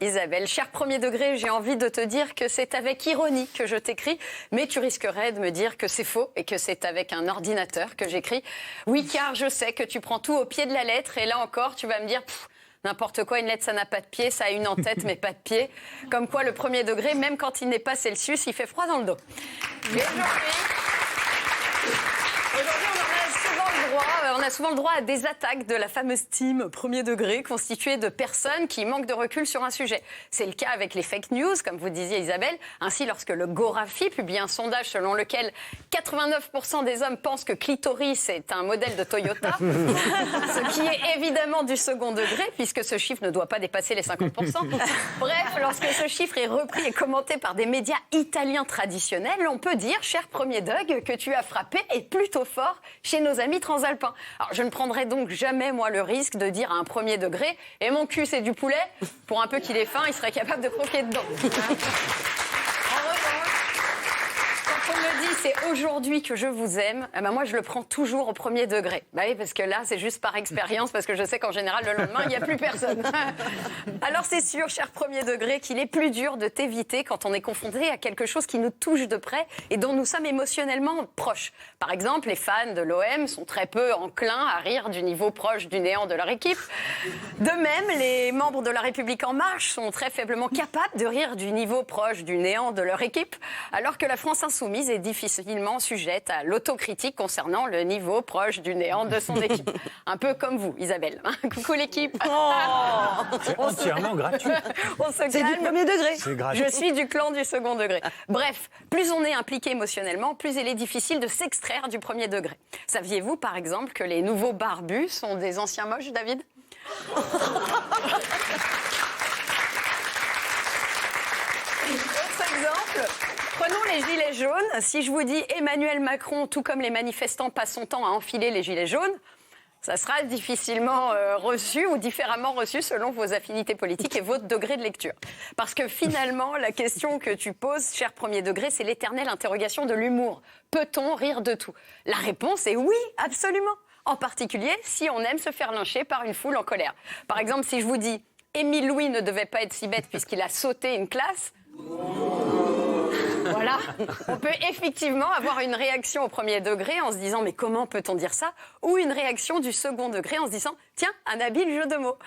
Isabelle, cher premier degré, j'ai envie de te dire que c'est avec ironie que je t'écris, mais tu risquerais de me dire que c'est faux et que c'est avec un ordinateur que j'écris. Oui, car je sais que tu prends tout au pied de la lettre et là encore, tu vas me dire... N'importe quoi, une lettre, ça n'a pas de pied, ça a une en-tête, mais pas de pied. Comme quoi, le premier degré, même quand il n'est pas Celsius, il fait froid dans le dos. Et aujourd'hui, on a souvent le droit à des attaques de la fameuse team premier degré constituée de personnes qui manquent de recul sur un sujet. C'est le cas avec les fake news, comme vous disiez Isabelle. Ainsi, lorsque le Gorafi publie un sondage selon lequel 89% des hommes pensent que clitoris est un modèle de Toyota, ce qui est évidemment du second degré, puisque ce chiffre ne doit pas dépasser les 50%. Bref, lorsque ce chiffre est repris et commenté par des médias italiens traditionnels, on peut dire, cher premier Doug, que tu as frappé et plutôt fort chez nos amis transalpins. Alors, je ne prendrai donc jamais, moi, le risque de dire à un premier degré « Et mon cul, c'est du poulet ?» Pour un peu qu'il ait faim, il serait capable de croquer dedans. En revanche, quand on me dit « C'est aujourd'hui que je vous aime », eh ben moi, je le prends toujours au premier degré. Bah oui, parce que là, c'est juste par expérience, parce que je sais qu'en général, le lendemain, il n'y a plus personne. Alors, c'est sûr, cher premier degré, qu'il est plus dur de t'éviter quand on est confronté à quelque chose qui nous touche de près et dont nous sommes émotionnellement proches. Par exemple, les fans de l'OM sont très peu enclins à rire du niveau proche du néant de leur équipe. De même, les membres de La République En Marche sont très faiblement capables de rire du niveau proche du néant de leur équipe, alors que la France Insoumise est difficilement sujette à l'autocritique concernant le niveau proche du néant de son équipe. Un peu comme vous, Isabelle. Coucou l'équipe. C'est entièrement gratuit. On se calme. C'est du premier degré. C'est gratuit. Je suis du clan du second degré. Bref, plus on est impliqué émotionnellement, plus il est difficile de s'extraire du premier degré. Saviez-vous, par exemple, que les nouveaux barbus sont des anciens moches, David ? Autre exemple, prenons les gilets jaunes. Si je vous dis Emmanuel Macron, tout comme les manifestants, passe son temps à enfiler les gilets jaunes, ça sera difficilement reçu ou différemment reçu selon vos affinités politiques et votre degré de lecture. Parce que finalement, la question que tu poses, cher premier degré, c'est l'éternelle interrogation de l'humour. Peut-on rire de tout ? La réponse est oui, absolument. En particulier, si on aime se faire lyncher par une foule en colère. Par exemple, si je vous dis « Émile Louis ne devait pas être si bête puisqu'il a sauté une classe », voilà, on peut effectivement avoir une réaction au premier degré en se disant « mais comment peut-on dire ça ?» ou une réaction du second degré en se disant « tiens, un habile jeu de mots ».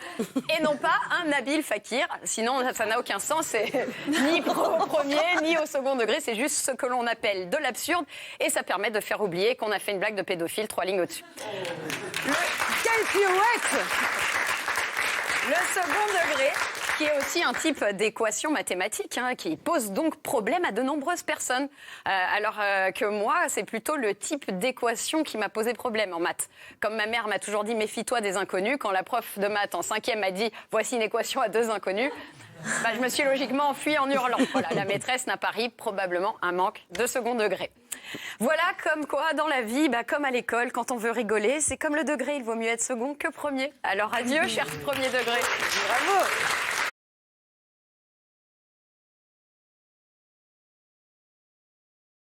Et non pas un habile fakir, sinon ça n'a aucun sens, c'est ni au premier ni au second degré, c'est juste ce que l'on appelle de l'absurde et ça permet de faire oublier qu'on a fait une blague de pédophile 3 lignes au-dessus. Quelle pirouette! Le second degré, qui est aussi un type d'équation mathématique, qui pose donc problème à de nombreuses personnes. Alors que moi, c'est plutôt le type d'équation qui m'a posé problème en maths. Comme ma mère m'a toujours dit « méfie-toi des inconnus », quand la prof de maths en 5e m'a dit « voici une équation à 2 inconnus », je me suis logiquement enfuie en hurlant. Voilà, la maîtresse n'a pas ri, probablement un manque de second degré. Voilà comme quoi, dans la vie, comme à l'école, quand on veut rigoler, c'est comme le degré, il vaut mieux être second que premier. Alors adieu, cher premier degré. Bravo!